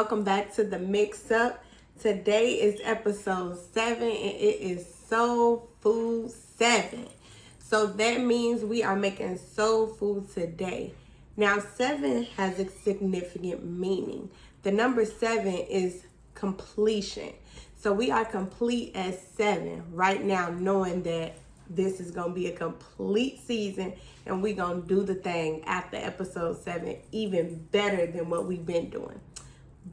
welcome back to the Mix Up. Today is episode 7 and it is Soul Food 7. So that means we are making soul food today. Now 7 has a significant meaning. The number 7 is completion. So we are complete at 7 right now, knowing that this is going to be a complete season and we're going to do the thing after episode 7 even better than what we've been doing.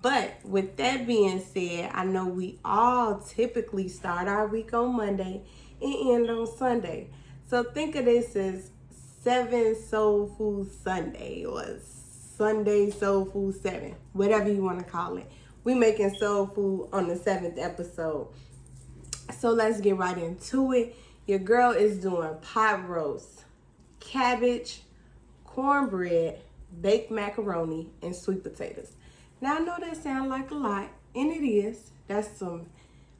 But with that being said, I know we all typically start our week on Monday and end on Sunday. So think of this as 7 Soul Food Sunday or Sunday Soul Food 7, whatever you want to call it. We making soul food on the 7th episode. So let's get right into it. Your girl is doing pot roast, cabbage, cornbread, baked macaroni, and sweet potatoes. Now I know that sounds like a lot, and it is. That's some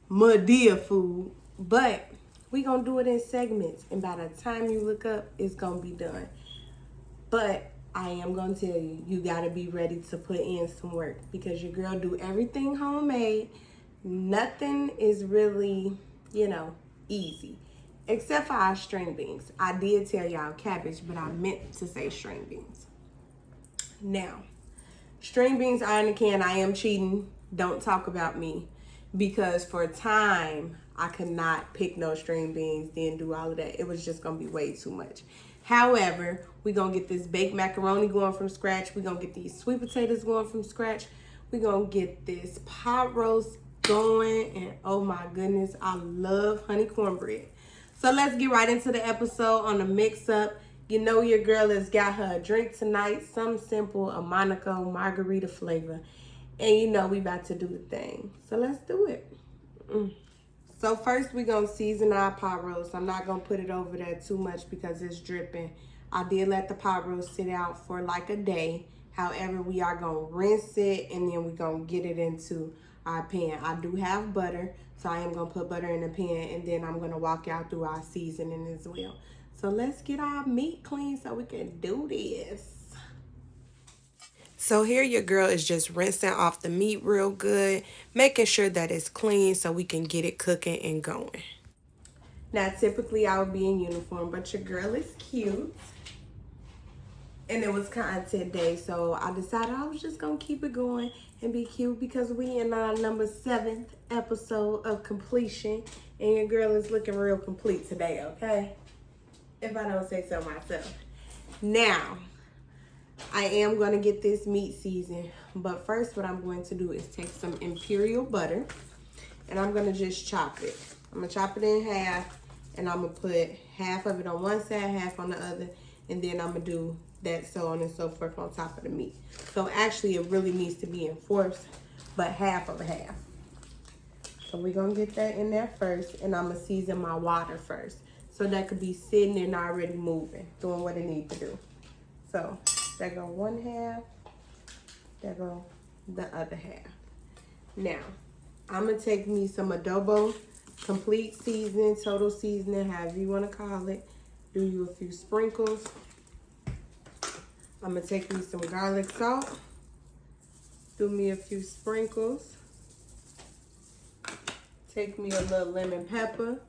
Madea food, but we gonna do it in segments, and by the time you look up, it's gonna be done. But I am gonna tell you, you gotta be ready to put in some work because your girl do everything homemade. Nothing is really, easy. Except for our string beans. I did tell y'all cabbage, but I meant to say string beans. Now, string beans are in the can. I am cheating. Don't talk about me. Because for a time, I could not pick no string beans, then do all of that. It was just going to be way too much. However, we're going to get this baked macaroni going from scratch. We're going to get these sweet potatoes going from scratch. We're going to get this pot roast going. And oh my goodness, I love honey cornbread. So let's get right into the episode on the Mix Up. You know your girl has got her a drink tonight. Something simple, a Monaco margarita flavor. And you know we about to do the thing. So let's do it. So first we're going to season our pot roast. I'm not going to put it over there too much because it's dripping. I did let the pot roast sit out for like a day. However, we are going to rinse it and then we're going to get it into our pan. I do have butter, so I am going to put butter in the pan and then I'm going to walk out through our seasoning as well. So let's get our meat clean so we can do this. So here your girl is just rinsing off the meat real good, making sure that it's clean so we can get it cooking and going. Now typically I would be in uniform, but your girl is cute. And it was content day, so I decided I was just going to keep it going and be cute because we in our number 7th episode of completion. And your girl is looking real complete today, okay? If I don't say so myself. Now, I am going to get this meat seasoned. But first, what I'm going to do is take some imperial butter. And I'm going to just chop it. I'm going to chop it in half. And I'm going to put half of it on one side, half on the other. And then I'm going to do that so on and so forth on top of the meat. So actually it really needs to be in fourths, but half of a half. So we're going to get that in there first, and I'm going to season my water first. So that could be sitting and already moving, doing what it needs to do. So there go one half, there go the other half. Now, I'm going to take me some adobo, complete seasoning, total seasoning, however you want to call it. Do you a few sprinkles. I'm going to take me some garlic salt. Do me a few sprinkles. Take me a little lemon pepper.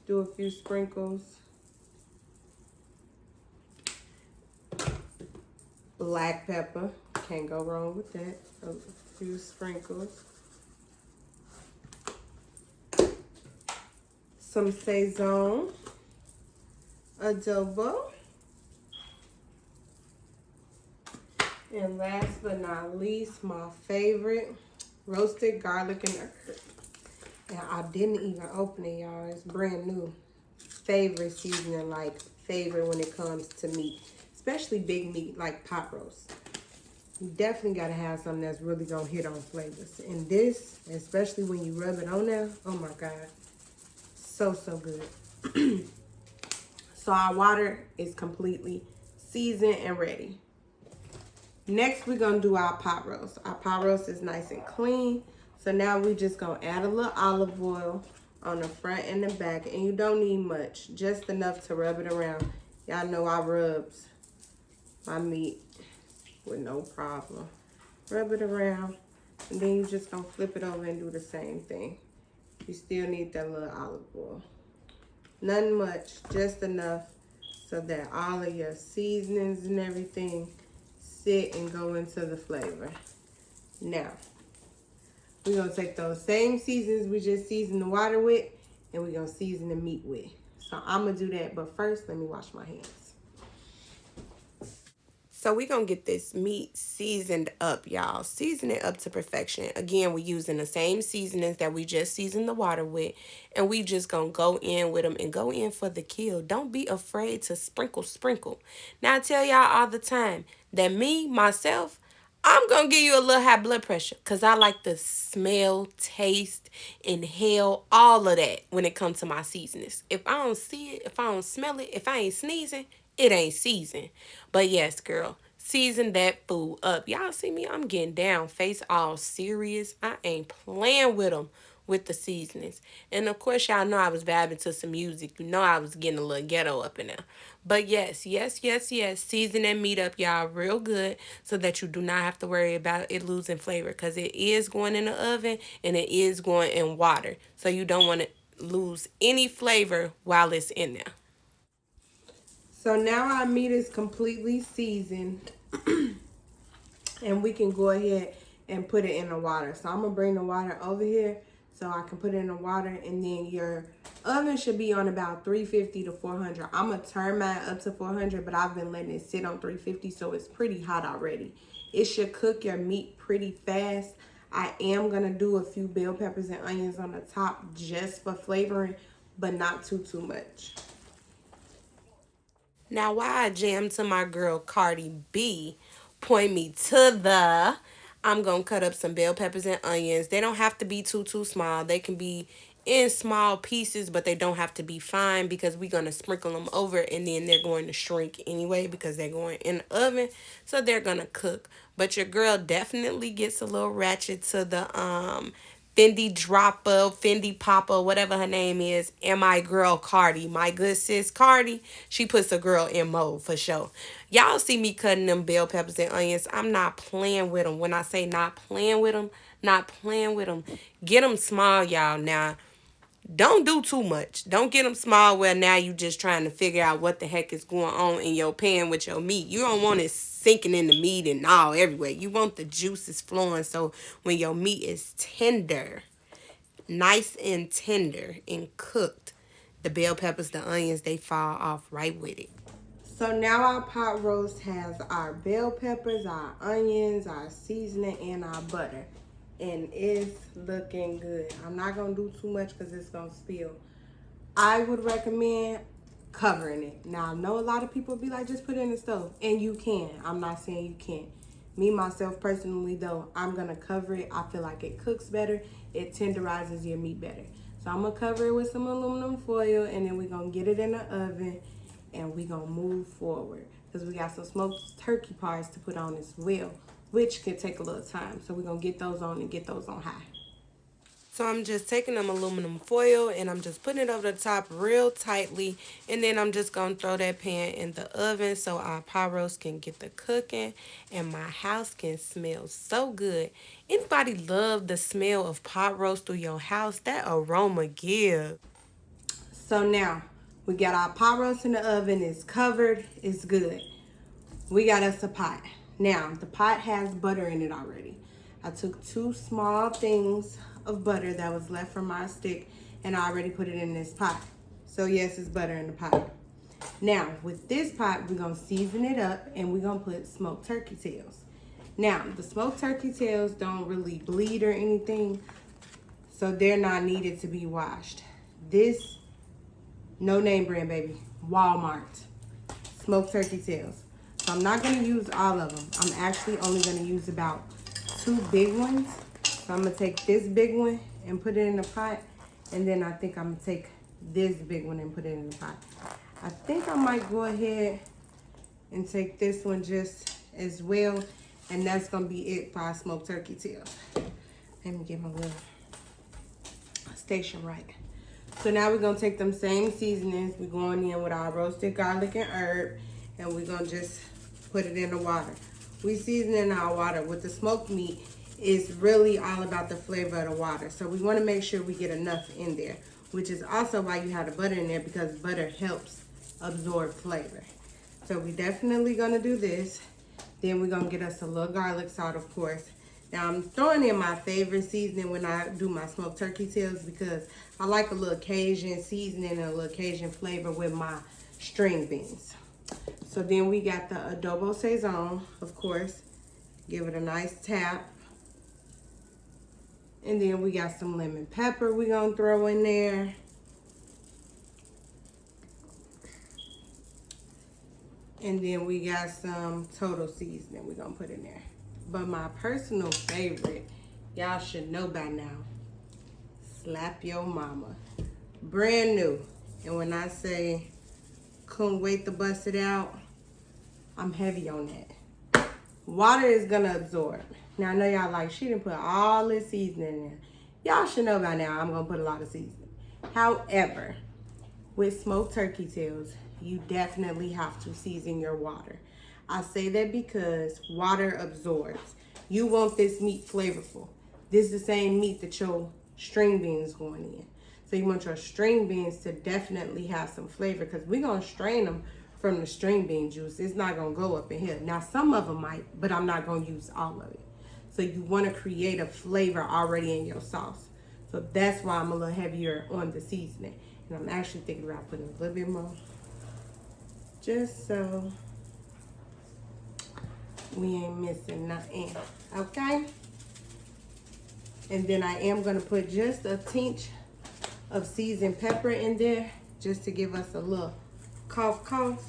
Do a few sprinkles. Black pepper. Can't go wrong with that. A few sprinkles. Some Saison. Adobo. And last but not least, my favorite, roasted garlic and herb. And I didn't even open it, y'all. It's brand new. Favorite seasoning, like favorite when it comes to meat. Especially big meat, like pot roast. You definitely got to have something that's really going to hit on flavors. And this, especially when you rub it on there, oh my God. So, so good. So our water is completely seasoned and ready. Next, we're going to do our pot roast. Our pot roast is nice and clean. So now we're just going to add a little olive oil on the front and the back. And you don't need much, just enough to rub it around. Y'all know I rubs my meat with no problem. Rub it around And then you just gonna flip it over and do the same thing. You still need that little olive oil. Nothing much, just enough so that all of your seasonings and everything sit and go into the flavor. Now, we're gonna take those same seasonings we just seasoned the water with, and we're gonna season the meat with. So I'm gonna do that, but first, let me wash my hands. So we're going to get this meat seasoned up, y'all. Season it up to perfection. Again, we're using the same seasonings that we just seasoned the water with. And we just going to go in with them and go in for the kill. Don't be afraid to sprinkle. Now, I tell y'all all the time that myself, I'm going to give you a little high blood pressure because I like to smell, taste, inhale, all of that when it comes to my seasonings. If I don't see it, if I don't smell it, if I ain't sneezing, it ain't seasoned. But yes, girl, season that food up. Y'all see me? I'm getting down, face all serious. I ain't playing with them with the seasonings. And of course, y'all know I was vibing to some music. You know I was getting a little ghetto up in there. But yes. Season that meat up, y'all, real good so that you do not have to worry about it losing flavor because it is going in the oven and it is going in water. So you don't want to lose any flavor while it's in there. So now our meat is completely seasoned and we can go ahead and put it in the water. So I'm gonna bring the water over here so I can put it in the water, and then your oven should be on about 350 to 400. I'm gonna turn mine up to 400, but I've been letting it sit on 350, so it's pretty hot already. It should cook your meat pretty fast. I am gonna do a few bell peppers and onions on the top just for flavoring, but not too much. Now, why I jammed to my girl Cardi B, point me to the, I'm going to cut up some bell peppers and onions. They don't have to be too small. They can be in small pieces, but they don't have to be fine because we're going to sprinkle them over and then they're going to shrink anyway because they're going in the oven. So they're going to cook. But your girl definitely gets a little ratchet to the Fendi Dropper, Fendi Papa, whatever her name is, and my girl Cardi, my good sis Cardi, she puts a girl in mode for sure. Y'all see me cutting them bell peppers and onions. I'm not playing with them. When I say not playing with them, not playing with them. Get them small, y'all. Now, don't do too much. Don't get them small where now you just trying to figure out what the heck is going on in your pan with your meat. You don't want it sinking in the meat and all everywhere. You want the juices flowing so when your meat is tender, nice and tender and cooked, the bell peppers, the onions, they fall off right with it. So now our pot roast has our bell peppers, our onions, our seasoning, and our butter. And it's looking good. I'm not going to do too much because it's going to spill. I would recommend covering it. Now, I know a lot of people be like, just put it in the stove. And you can. I'm not saying you can't. Me, myself, personally, though, I'm going to cover it. I feel like it cooks better. It tenderizes your meat better. So I'm going to cover it with some aluminum foil, and then we're going to get it in the oven, and we're going to move forward because we got some smoked turkey parts to put on as well, which could take a little time. So we're going to get those on and get those on high. So I'm just taking them aluminum foil and I'm just putting it over the top real tightly. And then I'm just going to throw that pan in the oven so our pot roast can get the cooking and my house can smell so good. Anybody love the smell of pot roast through your house? That aroma gives. So now we got our pot roast in the oven. It's covered. It's good. We got us a pot. Now, the pot has butter in it already. I took 2 small things of butter that was left from my stick and I already put it in this pot. So yes, it's butter in the pot. Now, with this pot, we're going to season it up and we're going to put smoked turkey tails. Now, the smoked turkey tails don't really bleed or anything, so they're not needed to be washed. This, no name brand, baby, Walmart, smoked turkey tails. So I'm not going to use all of them. I'm actually only going to use about 2 big ones. So I'm going to take this big one and put it in the pot. And then I think I'm going to take this big one and put it in the pot. I think I might go ahead and take this one just as well. And that's going to be it for our smoked turkey tails. Let me get my little station right. So now we're going to take them same seasonings. We're going in with our roasted garlic and herb. And we're going to just put it in the water. We seasoning our water with the smoked meat. It's really all about the flavor of the water. So we want to make sure we get enough in there, which is also why you have the butter in there, because butter helps absorb flavor. So we definitely going to do this. Then we're going to get us a little garlic salt, of course. Now I'm throwing in my favorite seasoning when I do my smoked turkey tails, because I like a little Cajun seasoning and a little Cajun flavor with my string beans. So then we got the adobo saison, of course. Give it a nice tap. And then we got some lemon pepper we're gonna throw in there. And then we got some total seasoning we're gonna put in there. But my personal favorite, y'all should know by now, Slap Your Mama. Brand new. And when I say couldn't wait to bust it out, I'm heavy on that. Water is gonna absorb. Now I know y'all like, she didn't put all this seasoning in. Y'all should know by now I'm gonna put a lot of seasoning. However, with smoked turkey tails, you definitely have to season your water. I say that because water absorbs. You want this meat flavorful. This is the same meat that your string beans going in. So you want your string beans to definitely have some flavor, because we're gonna strain them from the string bean juice. It's not gonna go up in here. Now some of them might, but I'm not gonna use all of it. So you wanna create a flavor already in your sauce. So that's why I'm a little heavier on the seasoning. And I'm actually thinking about putting a little bit more, just so we ain't missing nothing, okay? And then I am gonna put just a tinge of seasoned pepper in there, just to give us a little cough cough.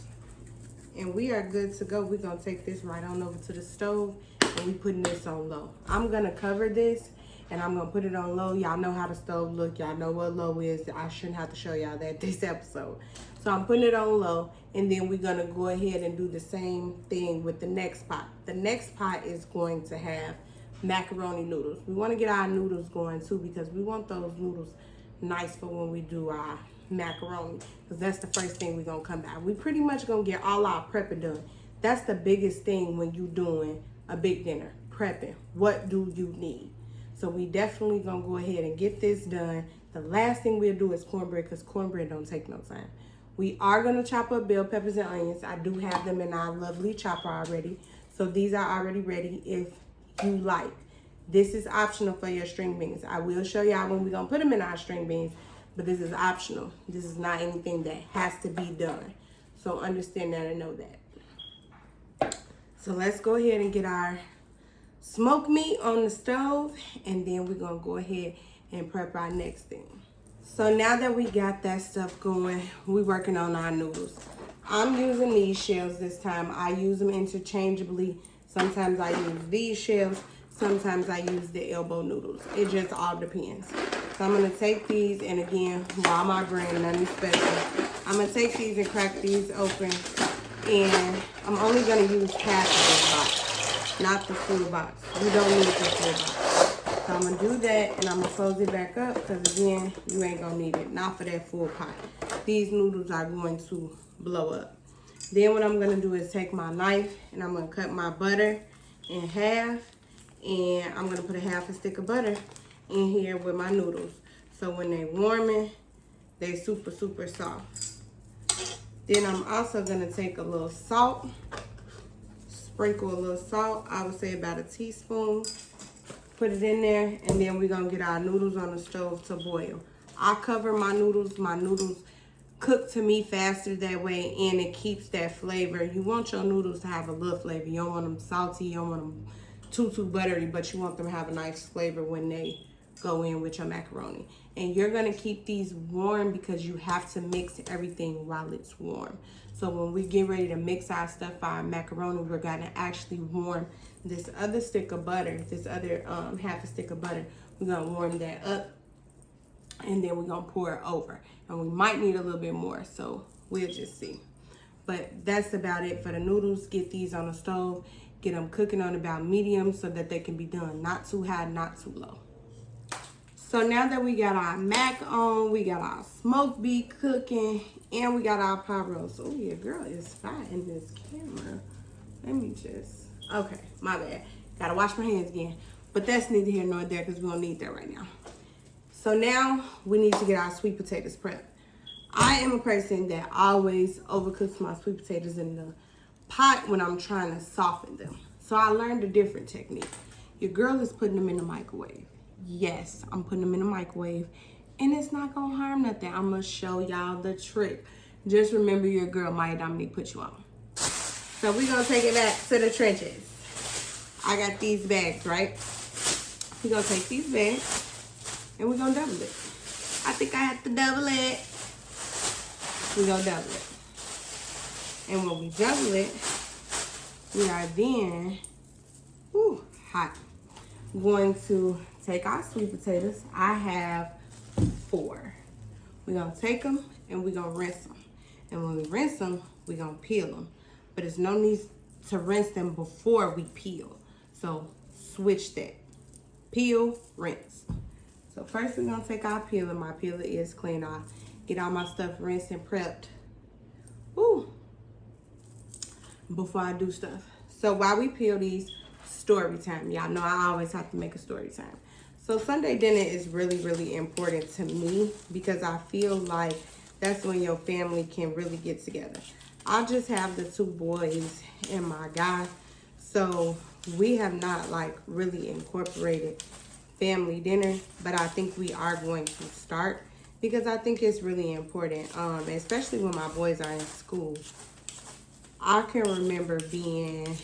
And we are good to go. We're gonna take this right on over to the stove, and we putting this on low. I'm gonna cover this and I'm gonna put it on low. Y'all know how the stove look. Y'all know what low is. I shouldn't have to show y'all that this episode. So I'm putting it on low, and then we're gonna go ahead and do the same thing with the next pot. The next pot is going to have macaroni noodles. We wanna get our noodles going too, because we want those noodles nice for when we do our macaroni, because that's the first thing we're gonna come back. We pretty much gonna get all our prepping done. That's the biggest thing when you doing a big dinner, prepping. What do you need? So we definitely gonna go ahead and get this done. The last thing we'll do is cornbread, because cornbread don't take no time. We are gonna chop up bell peppers and onions. I do have them in our lovely chopper already. So these are already ready if you like. This is optional for your string beans. I will show y'all when we're gonna put them in our string beans, but this is optional. This is not anything that has to be done. So understand that and know that. So let's go ahead and get our smoked meat on the stove, and then we're gonna go ahead and prep our next thing. So now that we got that stuff going, we're working on our noodles. I'm using these shells this time. I use them interchangeably. Sometimes I use these shells. Sometimes I use the elbow noodles. It just all depends. So I'm gonna take these, and again, Walmart brand, nothing special. I'm gonna take these and crack these open, and I'm only gonna use half of this box, not the full box. You don't need the full box. So I'm gonna do that, and I'm gonna close it back up, because again, you ain't gonna need it, not for that full pot. These noodles are going to blow up. Then what I'm gonna do is take my knife, and I'm gonna cut my butter in half, and I'm gonna put a half a stick of butter in here with my noodles. So when they warming, they super, super soft. Then I'm also gonna take a little salt, sprinkle a little salt, I would say about a teaspoon, put it in there, and then we're gonna get our noodles on the stove to boil. I cover my noodles cook to me faster that way, and it keeps that flavor. You want your noodles to have a little flavor. You don't want them salty, you don't want them too buttery, but you want them to have a nice flavor when they go in with your macaroni. And you're gonna keep these warm, because you have to mix everything while it's warm. So when we get ready to mix our stuff for our macaroni, we're gonna actually warm this other stick of butter, this other half a stick of butter. We're gonna warm that up, and then we're gonna pour it over. And we might need a little bit more, so we'll just see. But that's about it for the noodles. Get these on the stove, get them cooking on about medium so that they can be done. Not too high, not too low. So now that we got our mac on, we got our smoked beef cooking, and we got our pot roast. Oh, your girl is fine in this camera. Let me just, okay, my bad. Gotta wash my hands again. But that's neither here nor there because we don't need that right now. So now we need to get our sweet potatoes prepped. I am a person that always overcooks my sweet potatoes in the pot when I'm trying to soften them. So I learned a different technique. Your girl is putting them in the microwave. Yes, I'm putting them in the microwave and it's not gonna harm nothing. I'm gonna show y'all the trick. Just remember your girl, Myia Dominique, put you on. So we're gonna take it back to the trenches. I got these bags, right? We're gonna take these bags and we're gonna double it. I think I have to double it. We're gonna double it. And when we double it, we are then, hot, going to take our sweet potatoes. I have 4. We're gonna take them and we're gonna rinse them. And when we rinse them, we're gonna peel them. But there's no need to rinse them before we peel. So switch that. Peel, rinse. So first we're gonna take our peeler. My peeler is clean. I'll get all my stuff rinsed and prepped. Before I do stuff. So while we peel these, story time. Y'all know I always have to make a story time. So Sunday dinner is really, really important to me because I feel like that's when your family can really get together. I just have the 2 boys and my guy. So we have not like really incorporated family dinner, but I think we are going to start because I think it's really important, especially when my boys are in school. I can remember being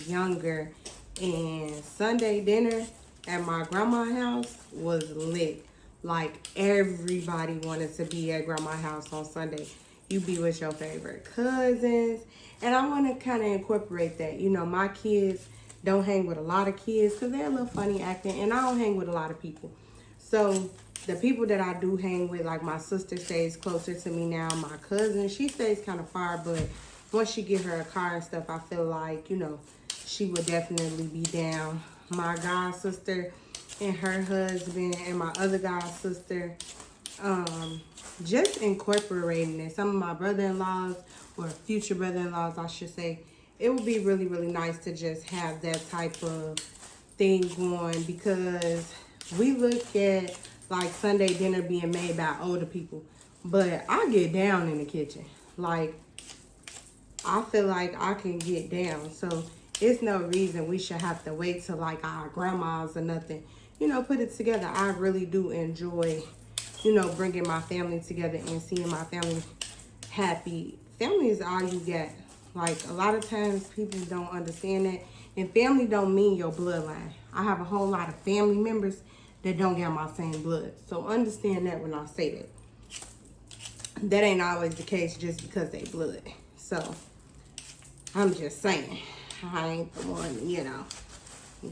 younger and Sunday dinner at my grandma's house was lit. Like everybody wanted to be at grandma's house on Sunday. You be with your favorite cousins. And I want to kind of incorporate that. You know, my kids don't hang with a lot of kids because they're a little funny acting. And I don't hang with a lot of people. So the people that I do hang with, like my sister stays closer to me now. My cousin, she stays kind of far, but once she get her a car and stuff, I feel like, you know, she would definitely be down. My god sister and her husband and my other god sister, just incorporating it. Some of my brother-in-laws, or future brother-in-laws, I should say, it would be really, really nice to just have that type of thing going because we look at like Sunday dinner being made by older people, but I get down in the kitchen. Like, I feel like I can get down. So it's no reason we should have to wait till like our grandmas or nothing. You know, put it together. I really do enjoy, you know, bringing my family together and seeing my family happy. Family is all you get. Like, a lot of times people don't understand that. And family don't mean your bloodline. I have a whole lot of family members that don't get my same blood. So understand that when I say that. That ain't always the case just because they blood. So I'm just saying. I ain't the one, you know,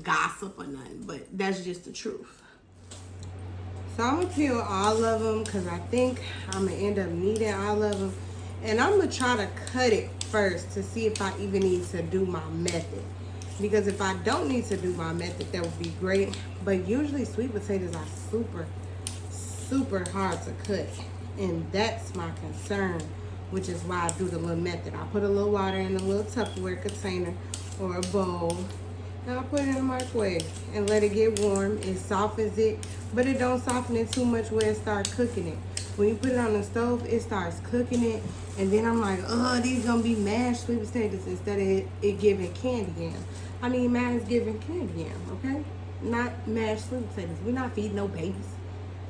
gossip or nothing. But that's just the truth. So I'm going to peel all of them because I think I'm going to end up needing all of them. And I'm going to try to cut it first to see if I even need to do my method. Because if I don't need to do my method, that would be great. But usually sweet potatoes are super, super hard to cut. And that's my concern, which is why I do the little method. I put a little water in a little Tupperware container or a bowl. And I put it in the microwave and let it get warm. It softens it, but it don't soften it too much where it starts cooking it. When you put it on the stove, it starts cooking it. And then I'm like, oh, these gonna be mashed sweet potatoes instead of it giving candy yam. I mean, mine's giving candy yam, okay? Not mashed sweet potatoes. We're not feeding no babies.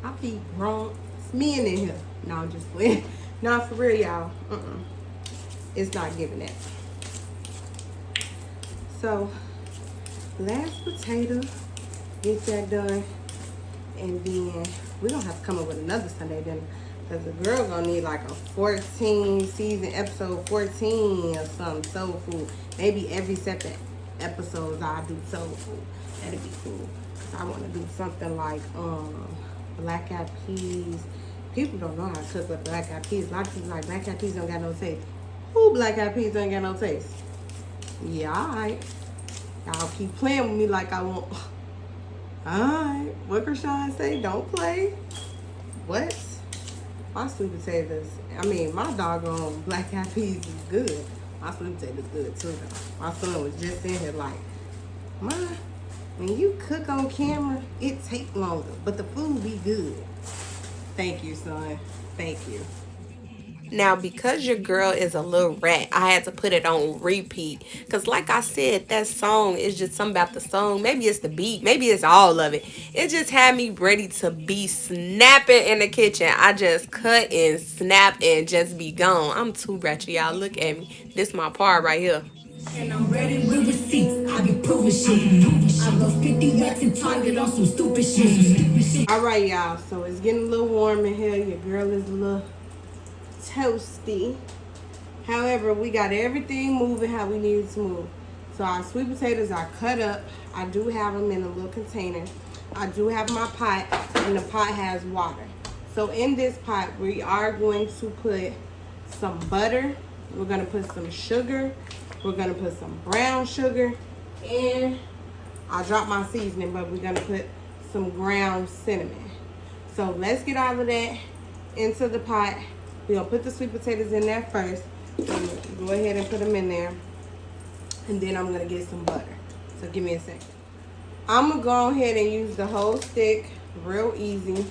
I feed grown men in here. No, I'm just playing. Not for real, y'all. It's not giving that. So, last potato, get that done. And then we're going to have to come up with another Sunday dinner. Because the girl going to need like a 14 season, episode 14 or something, soul food. Maybe every separate episodes I'll do soul food. That'd be cool. I want to do something like black eyed peas. People don't know how to cook with black eyed peas. A lot of people like black eyed peas don't got no taste. Who black eyed peas ain't got no taste? Yeah, alright. Y'all keep playing with me like I won't. Alright. What Krishan say? Don't play. What? My sweet potatoes. I mean, my doggone black eyed peas is good. My sweet potatoes good too though. My son was just in here like, Ma, when you cook on camera, it take longer, but the food be good. Thank you, son. Thank you. Now, because your girl is a little rat, I had to put it on repeat. Because, like I said, that song is just something about the song. Maybe it's the beat. Maybe it's all of it. It just had me ready to be snapping in the kitchen. I just cut and snap and just be gone. I'm too ratchet, y'all. Look at me. This my part right here. And I'm ready with receipts. I be proving shit. I lost 50 racks and Target on some stupid shit. All right, y'all. So it's getting a little warm in here. Your girl is a little toasty. However, we got everything moving how we need it to move. So our sweet potatoes are cut up. I do have them in a little container. I do have my pot, and the pot has water. So in this pot, we are going to put some butter. We're going to put some sugar. We're going to put some brown sugar. And I dropped my seasoning, but we're going to put some ground cinnamon. So let's get all of that into the pot. We're going to put the sweet potatoes in there first. Go ahead and put them in there. And then I'm going to get some butter. So give me a second. I'm going to go ahead and use the whole stick, real easy.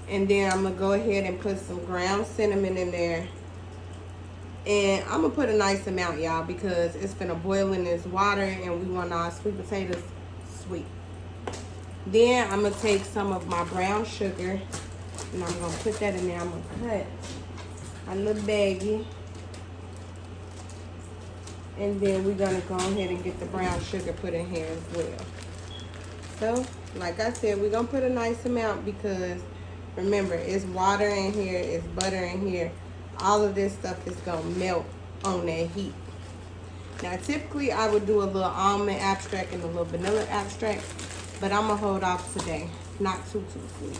And then I'm going to go ahead and put some ground cinnamon in there. And I'm going to put a nice amount, y'all, because it's going to boil in this water and we want our sweet potatoes sweet. Then I'm going to take some of my brown sugar and I'm going to put that in there. I'm going to cut a little baggie. And then we're going to go ahead and get the brown sugar put in here as well. So, like I said, we're going to put a nice amount because, remember, it's water in here, it's butter in here. All of this stuff is going to melt on that heat. Now, typically, I would do a little almond extract and a little vanilla extract, but I'm going to hold off today. Not too sweet.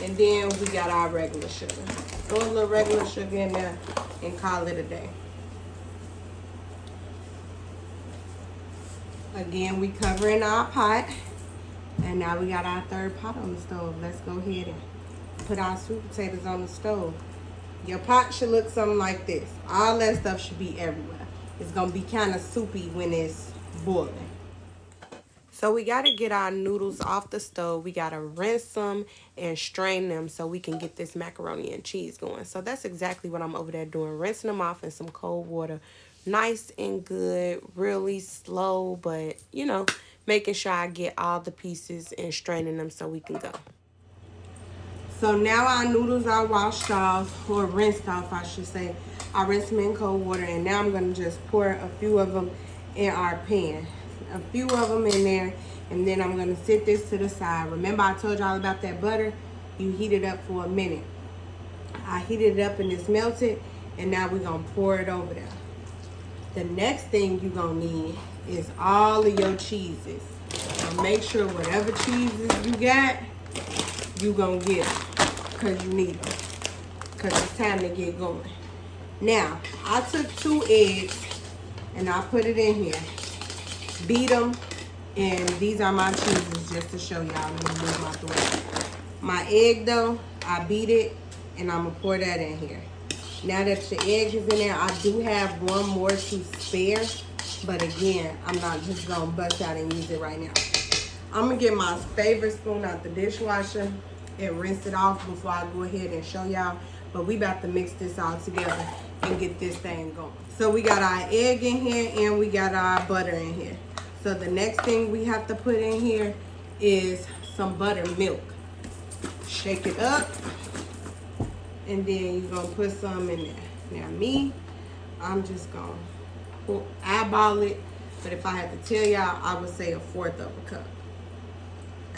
And then we got our regular sugar. Throw a little regular sugar in there and call it a day. Again, we covering our pot. And now we got our third pot on the stove. Let's go ahead and put our sweet potatoes on the stove. Your pot should look something like this. All that stuff should be everywhere. It's going to be kind of soupy when it's boiling. So we got to get our noodles off the stove. We got to rinse them and strain them so we can get this macaroni and cheese going. So that's exactly what I'm over there doing. Rinsing them off in some cold water. Nice and good. Really slow, but, you know, making sure I get all the pieces and straining them so we can go. So now our noodles are washed off, or rinsed off, I should say. I rinsed them in cold water, and now I'm going to just pour a few of them in our pan. A few of them in there, and then I'm going to sit this to the side. Remember I told y'all about that butter? You heat it up for a minute. I heated it up and it's melted, and now we're going to pour it over there. The next thing you're going to need is all of your cheeses. So make sure whatever cheeses you got, you're going to get them because you need them. Because it's time to get going. Now, I took 2 eggs and I put it in here. Beat them. And these are my cheeses just to show y'all. Let me move my thread. My egg though, I beat it and I'm going to pour that in here. Now that the egg is in there, I do have one more to spare. But again, I'm not just going to bust out and use it right now. I'm going to get my favorite spoon out the dishwasher and rinse it off before I go ahead and show y'all. But we about to mix this all together and get this thing going. So we got our egg in here and we got our butter in here. So the next thing we have to put in here is some buttermilk. Shake it up. And then you're going to put some in there. Now me, I'm just going to eyeball it. But if I had to tell y'all, I would say 1/4 of a cup.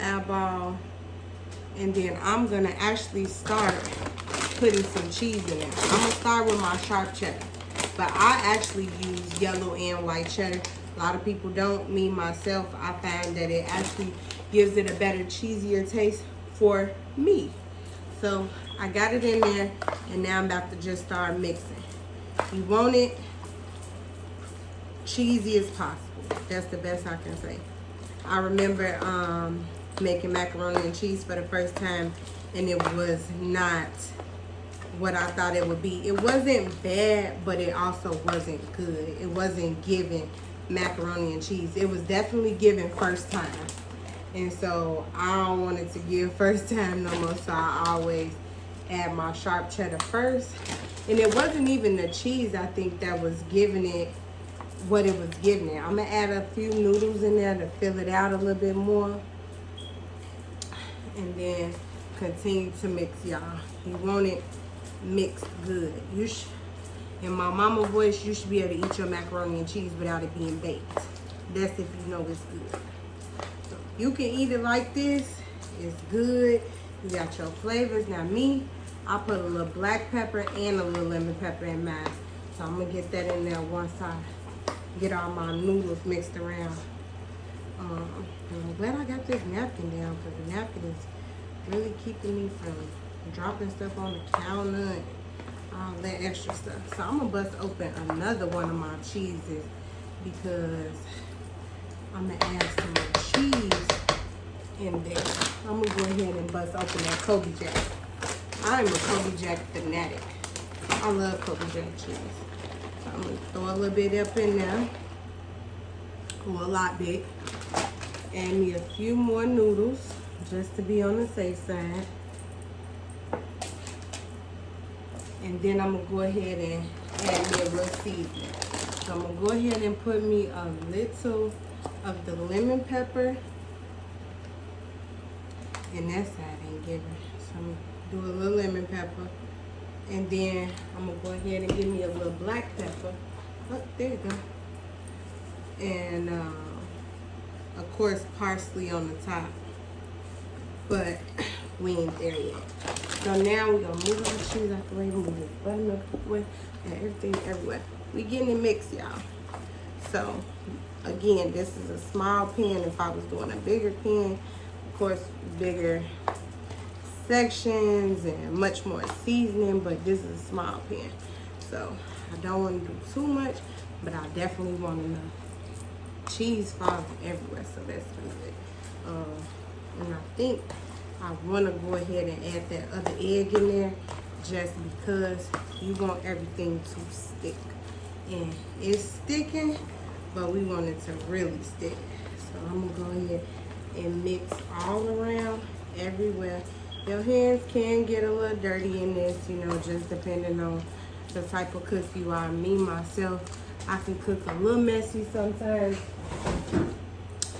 Eyeball. And then I'm going to actually start putting some cheese in there. I'm going to start with my sharp cheddar. But I actually use yellow and white cheddar. A lot of people don't. Me, myself, I find that it actually gives it a better, cheesier taste for me. So I got it in there, and now I'm about to just start mixing. You want it cheesy as possible. That's the best I can say. I remember making macaroni and cheese for the first time, and it was not what I thought it would be. It wasn't bad, but it also wasn't good. It wasn't giving macaroni and cheese. It was definitely giving first time. And so I don't want it to give first time no more, so I always add my sharp cheddar first. And it wasn't even the cheese, I think, that was giving it what it was giving it. I'm gonna add a few noodles in there to fill it out a little bit more. And then continue to mix, y'all. You want it mixed good. In my mama voice, you should be able to eat your macaroni and cheese without it being baked. That's if you know it's good. So you can eat it like this. It's good. You got your flavors. Now me, I put a little black pepper and a little lemon pepper in mine. So I'm gonna get that in there once I get all my noodles mixed around. I'm glad I got this napkin down, because the napkin is really keeping me from dropping stuff on the counter and all that extra stuff. So I'm gonna bust open another one of my cheeses, because I'm gonna add some more cheese in there. I'm gonna go ahead and bust open that Kobe Jack. I'm a Kobe Jack fanatic. I love Kobe Jack cheese. So I'm gonna throw a little bit up in there, or a lot bit. Add me a few more noodles just to be on the safe side. And then I'm gonna go ahead and add me a little seasoning. So I'm gonna go ahead and put me a little of the lemon pepper. And that side ain't giving. So I'm gonna do a little lemon pepper. And then I'm gonna go ahead and give me a little black pepper. Oh, there you go. And of course, parsley on the top. But we ain't there yet. So now we're gonna move the cheese out the way, move the buttermilk out the way, and everything everywhere. We getting it mixed, y'all. So again, this is a small pan. If I was doing a bigger pan, of course, bigger sections and much more seasoning, but this is a small pan. So I don't want to do too much, but I definitely want enough cheese falling everywhere, so that's good. And I think I want to go ahead and add that other egg in there, just because you want everything to stick. And it's sticking, but we want it to really stick. So I'm going to go ahead and mix all around everywhere. Your hands can get a little dirty in this, you know, just depending on the type of cook you are. Me, myself, I can cook a little messy sometimes.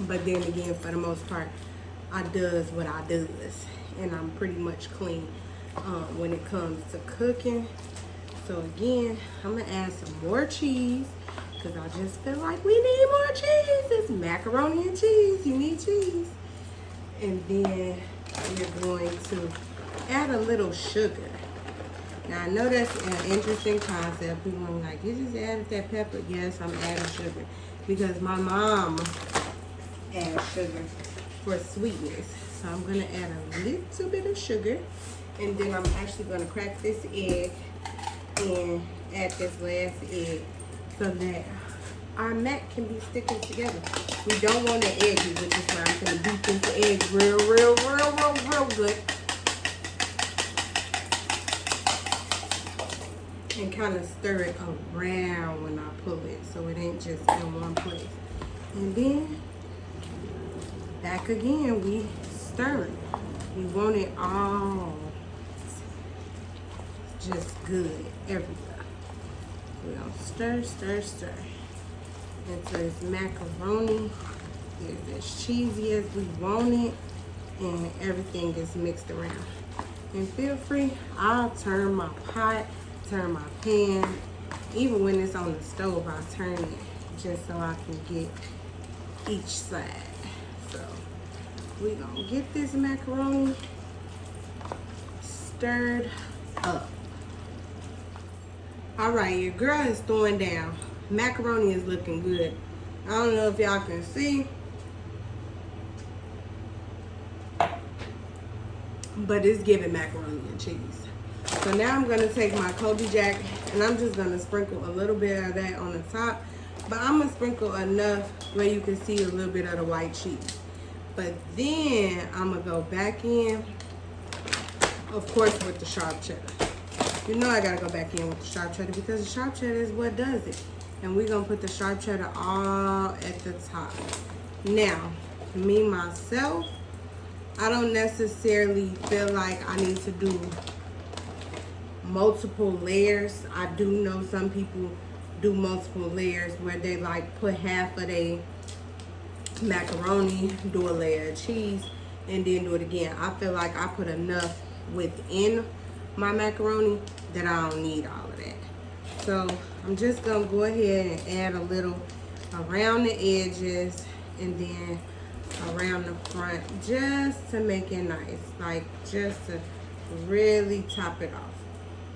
But then again, for the most part, I does what I does, and I'm pretty much clean when it comes to cooking. So again, I'm gonna add some more cheese, because I just feel like we need more cheese. It's macaroni and cheese, you need cheese. And then we're going to add a little sugar. Now I know that's an interesting concept. People are like, you just added that pepper. Yes, I'm adding sugar, because my mom adds sugar for sweetness. So I'm gonna add a little bit of sugar, and then I'm actually gonna crack this egg and add this last egg, so that our mac can be sticking together. We don't want it eggy, which is why I'm gonna beat this egg real good, and kind of stir it around when I pull it, so it ain't just in one place. And then back again, we stir it. We want it all just good everywhere. We're gonna stir until this macaroni is as cheesy as we want it, and everything is mixed around. And feel free, I'll turn my pot, turn my pan, even when it's on the stove, I'll turn it just so I can get each side. So we're gonna get this macaroni stirred up. All right, your girl is throwing down. Macaroni is looking good. I don't know if y'all can see, but it's giving macaroni and cheese. So now I'm gonna take my Kobe Jack, and I'm just gonna sprinkle a little bit of that on the top, but I'm gonna sprinkle enough where you can see a little bit of the white cheese. But then I'm gonna go back in, of course, with the sharp cheddar. You know I gotta go back in with the sharp cheddar, because the sharp cheddar is what does it. And we're gonna put the sharp cheddar all at the top. Now, me, myself, I don't necessarily feel like I need to do multiple layers. I do know some people do multiple layers where they like put half of their macaroni, do a layer of cheese, and then do it again. I feel like I put enough within my macaroni that I don't need all of that. So I'm just gonna go ahead and add a little around the edges and then around the front, just to make it nice, like just to really top it off.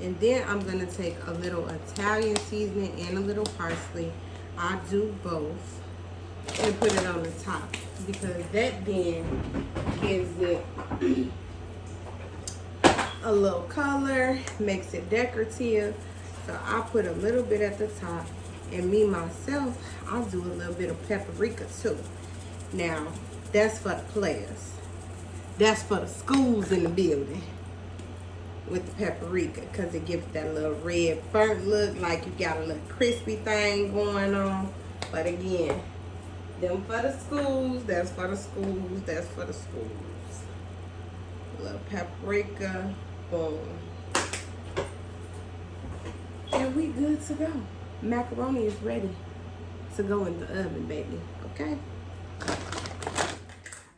And then I'm gonna take a little Italian seasoning and a little parsley. I do both, and put it on the top because that then gives it a little color, makes it decorative. So I put a little bit at the top, and me myself, I'll do a little bit of paprika too. Now that's for the players. That's for the schools in the building with the paprika, because it gives that little red burnt look, like you got a little crispy thing going on. But again, them for the schools, that's for the schools, that's for the schools. A little paprika, boom. And we good to go. Macaroni is ready to go in the oven, baby, okay?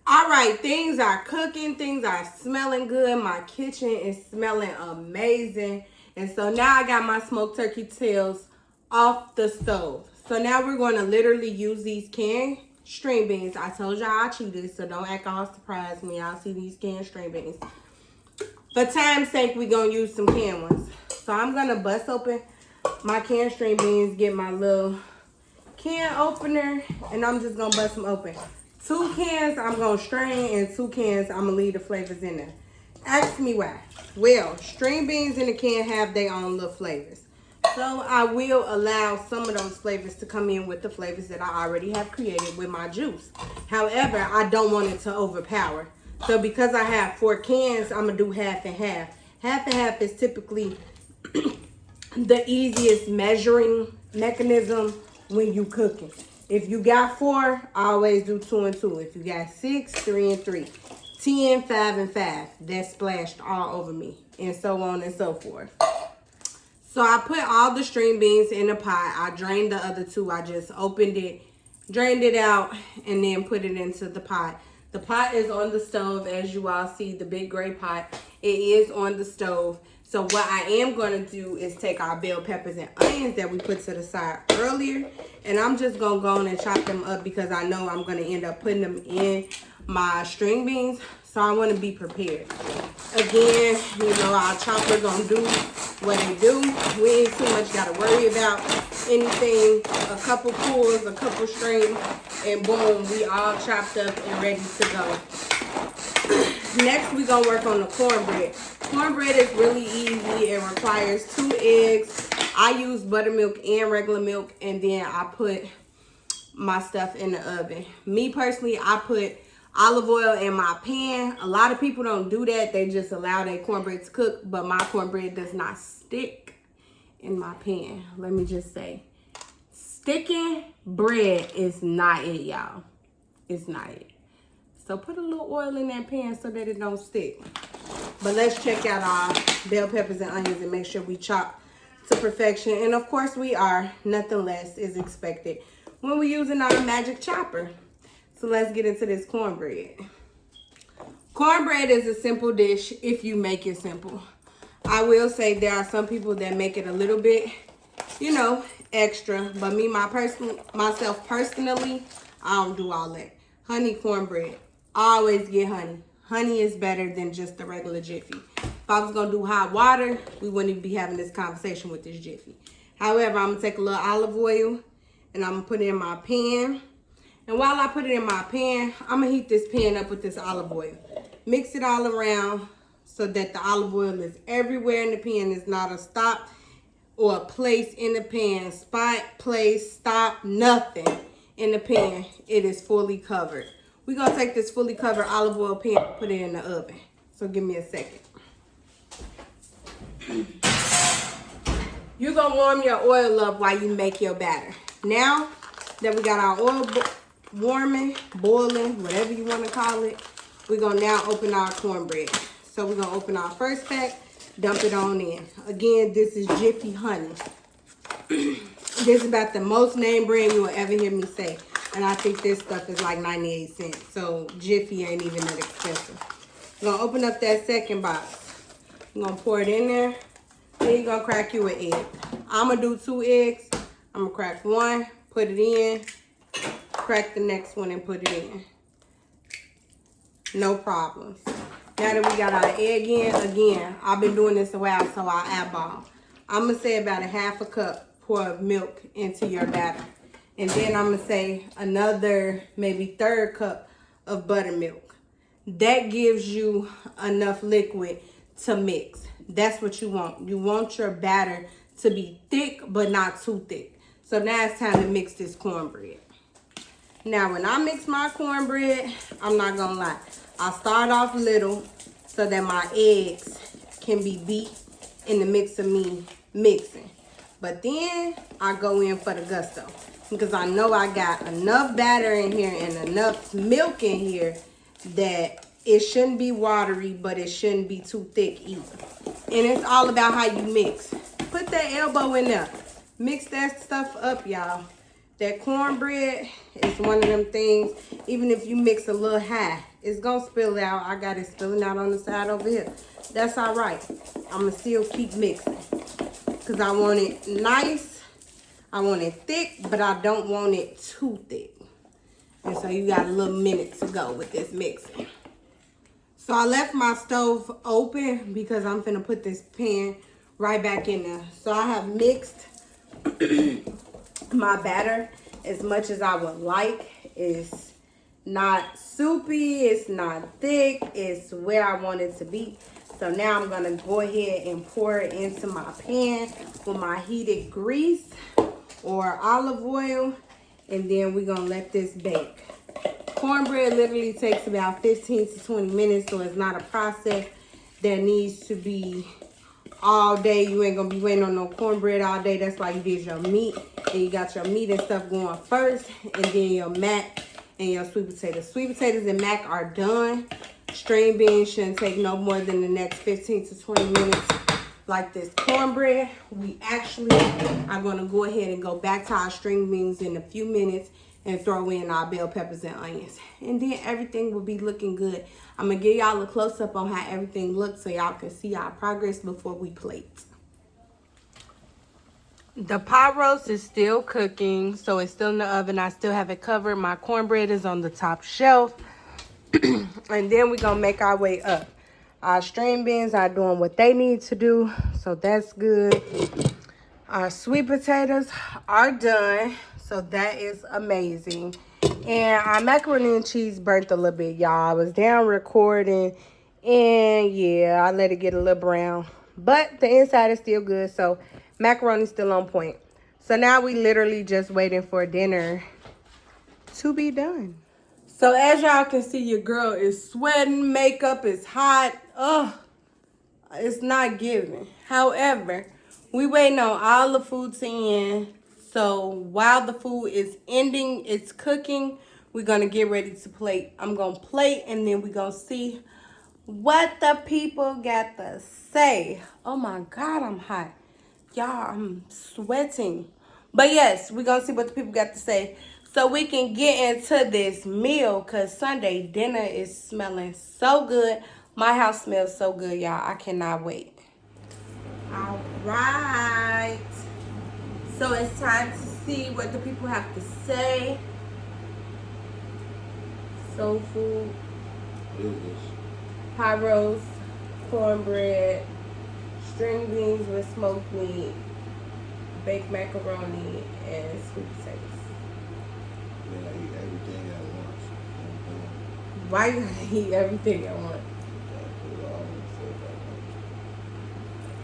All right, things are cooking, things are smelling good. My kitchen is smelling amazing. And so now I got my smoked turkey tails off the stove. So now we're going to literally use these canned string beans. I told y'all I cheated, so don't act all surprised when y'all see these canned string beans. For time's sake, we're going to use some canned ones. So I'm going to bust open my canned string beans, get my little can opener, and I'm just going to bust them open. 2 cans I'm going to strain, and 2 cans I'm going to leave the flavors in there. Ask me why. Well, string beans in a can have their own little flavors. So I will allow some of those flavors to come in with the flavors that I already have created with my juice. However, I don't want it to overpower. So because I have 4 cans, I'm going to do half and half. Half and half is typically the easiest measuring mechanism when you cooking. If you got 4, I always do 2 and 2. If you got 6, 3 and 3. 10, 5 and 5. That splashed all over me. And so on and so forth. So I put all the string beans in a pot. I drained the other 2. I just opened it, drained it out, and then put it into the pot. The pot is on the stove, as you all see, the big gray pot. It is on the stove. So what I am going to do is take our bell peppers and onions that we put to the side earlier, and I'm just going to go on and chop them up because I know I'm going to end up putting them in my string beans. So I want to be prepared. Again, you know, our chopper going to do what it do. We ain't too much got to worry about anything. A couple pulls, a couple strings, and boom, we all chopped up and ready to go. Next, we're going to work on the cornbread. Cornbread is really easy. It requires 2 eggs. I use buttermilk and regular milk, and then I put my stuff in the oven. Me personally, I put olive oil in my pan. A lot of people don't do that. They just allow their cornbread to cook, but my cornbread does not stick in my pan. Let me just say, sticking bread is not it, y'all. It's not it. So put a little oil in that pan so that it don't stick. But let's check out our bell peppers and onions and make sure we chop to perfection. And of course we are. Nothing less is expected when we're using our magic chopper. So let's get into this cornbread. Cornbread is a simple dish if you make it simple. I will say there are some people that make it a little bit, you know, extra. But me, myself personally, I don't do all that. Honey cornbread. I always get honey. Honey is better than just the regular Jiffy. If I was going to do hot water, we wouldn't even be having this conversation with this Jiffy. However, I'm going to take a little olive oil and I'm going to put it in my pan. And while I put it in my pan, I'm going to heat this pan up with this olive oil. Mix it all around so that the olive oil is everywhere in the pan. It's not a stop or a place in the pan. Spot, place, stop, nothing in the pan. It is fully covered. We're going to take this fully covered olive oil pan and put it in the oven. So give me a second. You're going to warm your oil up while you make your batter. Now that we got our oil warming, boiling, whatever you want to call it. We're going to now open our cornbread. So we're going to open our first pack, dump it on in. Again, this is Jiffy Honey. This is about the most name brand you will ever hear me say. And I think this stuff is like 98 cents. So Jiffy ain't even that expensive. We're going to open up that second box. I'm going to pour it in there. Then you're going to crack you an egg. I'm going to do 2 eggs. I'm going to crack one, put it in, crack the next one and put it in. No problems. Now that we got our egg in, again, I've been doing this a while, so I eyeball. I'm going to say about a half a cup pour of milk into your batter. And then I'm going to say another maybe 1/3 cup of buttermilk. That gives you enough liquid to mix. That's what you want. You want your batter to be thick, but not too thick. So now it's time to mix this cornbread. Now, when I mix my cornbread, I'm not going to lie. I start off little so that my eggs can be beat in the mix of me mixing. But then I go in for the gusto because I know I got enough batter in here and enough milk in here that it shouldn't be watery, but it shouldn't be too thick either. And it's all about how you mix. Put that elbow in there. Mix that stuff up, y'all. That cornbread is one of them things, even if you mix a little high, it's going to spill out. I got it spilling out on the side over here. That's all right. I'm going to still keep mixing because I want it nice. I want it thick, but I don't want it too thick. And so you got a little minute to go with this mixing. So I left my stove open because I'm finna put this pan right back in there. So I have mixed my batter as much as I would like. It's not soupy, it's not thick, it's where I want it to be. So now I'm gonna go ahead and pour it into my pan with my heated grease or olive oil, and then we're gonna let this bake. Cornbread literally takes about 15 to 20 minutes, so it's not a process that needs to be all day. You ain't gonna be waiting on no cornbread all day. That's why you did your meat, and you got your meat and stuff going first, and then your mac and your sweet potatoes. Sweet potatoes and mac are done. String beans shouldn't take no more than the next 15 to 20 minutes. Like this cornbread, we actually are gonna go ahead and go back to our string beans in a few minutes and throw in our bell peppers and onions. And then everything will be looking good. I'm gonna give y'all a close-up on how everything looks so y'all can see our progress before we plate. The pot roast is still cooking, so it's still in the oven. I still have it covered. My cornbread is on the top shelf. And then we're gonna make our way up. Our string beans are doing what they need to do, so that's good. Our sweet potatoes are done, so that is amazing. And our macaroni and cheese burnt a little bit, y'all. I was down recording, and yeah, I let it get a little brown. But the inside is still good, so macaroni's still on point. So now we literally just waiting for dinner to be done. So as y'all can see, your girl is sweating, makeup is hot. Ugh, it's not giving. However, we waiting on all the food to end. So while the food is ending, it's cooking, we're gonna get ready to plate. I'm gonna plate and then we're gonna see what the people got to say. Oh my God, I'm hot. Y'all, I'm sweating. But yes, we're gonna see what the people got to say so we can get into this meal, because Sunday dinner is smelling so good. My house smells so good, y'all. I cannot wait. All right. So it's time to see what the people have to say. Soul food. What is this? Pie roast, cornbread, string beans with smoked meat, baked macaroni, and sweet potatoes. Yeah, I eat everything at once. Why you gotta eat everything at once?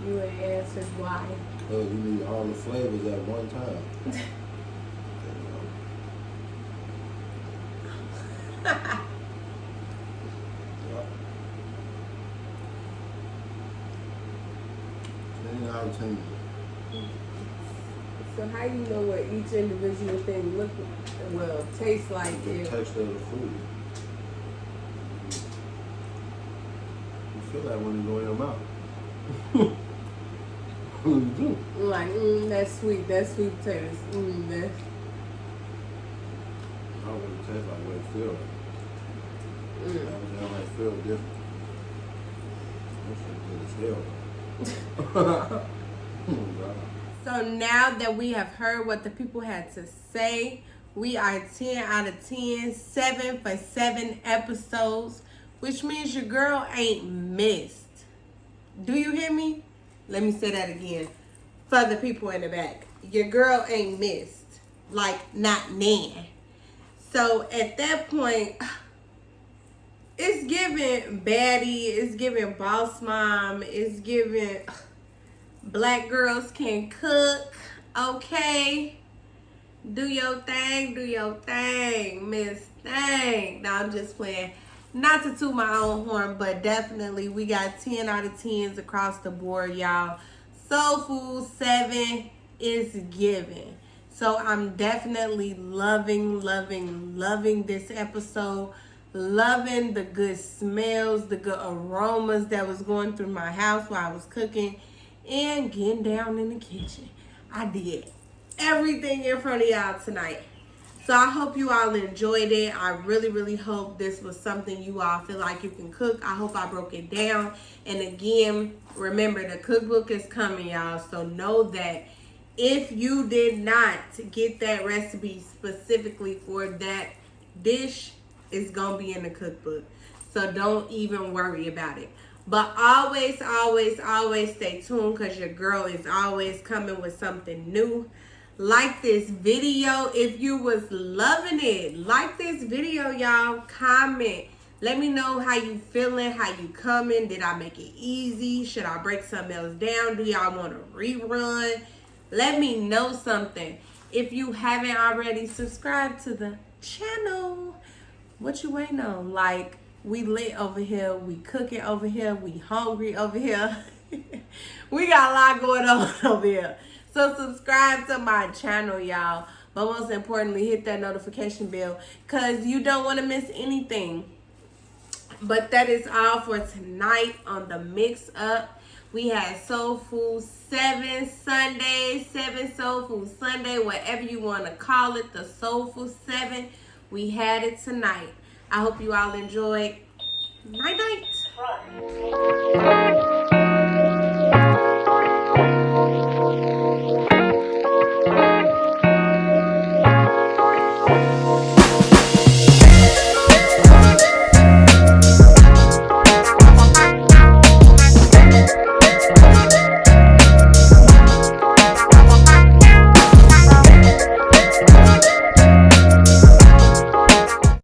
You ain't answered why. Oh, you need all the flavors at one time. Out of 10. So how you know what each individual thing tastes like? The texture of the food. You feel that when you go in your mouth. You do. Like, that's sweet potatoes. That's. I don't really taste like what it feels like. That might feel different. That shit good as hell. So now that we have heard what the people had to say, we are 10 out of 10, 7 for 7 episodes, which means your girl ain't missed. Do you hear me? Let me say that again for the people in the back. Your girl ain't missed. Like, not nan. So at that point, it's giving baddie, it's giving boss mom, it's giving black girls can cook, okay? Do your thing, Miss Thing. No, I'm just playing. Not to toot my own horn, but definitely we got 10 out of 10s across the board, y'all. Soul Food 7 is given. So I'm definitely loving this episode. Loving the good smells, the good aromas that was going through my house while I was cooking and getting down in the kitchen. I did everything in front of y'all tonight. So I hope you all enjoyed it. I really hope this was something you all feel like you can cook. I hope I broke it down. And again, remember the cookbook is coming, y'all. So know that if you did not get that recipe specifically for that dish, it's going to be in the cookbook. So don't even worry about it. But always stay tuned because your girl is always coming with something new. Like this video if you was loving it. Like this video, y'all. Comment. Let me know how you feeling, how you coming. Did I make it easy? Should I break something else down? Do y'all want to rerun? Let me know something. If you haven't already, subscribe to the channel. What you waiting on? Like, we lit over here. We cooking over here. We hungry over here. We got a lot going on over here. So subscribe to my channel, y'all. But most importantly, hit that notification bell because you don't want to miss anything. But that is all for tonight on the Mix Up. We had Soul Food 7 Sunday, 7 Soul Food Sunday, whatever you want to call it, the Soul Food 7. We had it tonight. I hope you all enjoyed. Night night.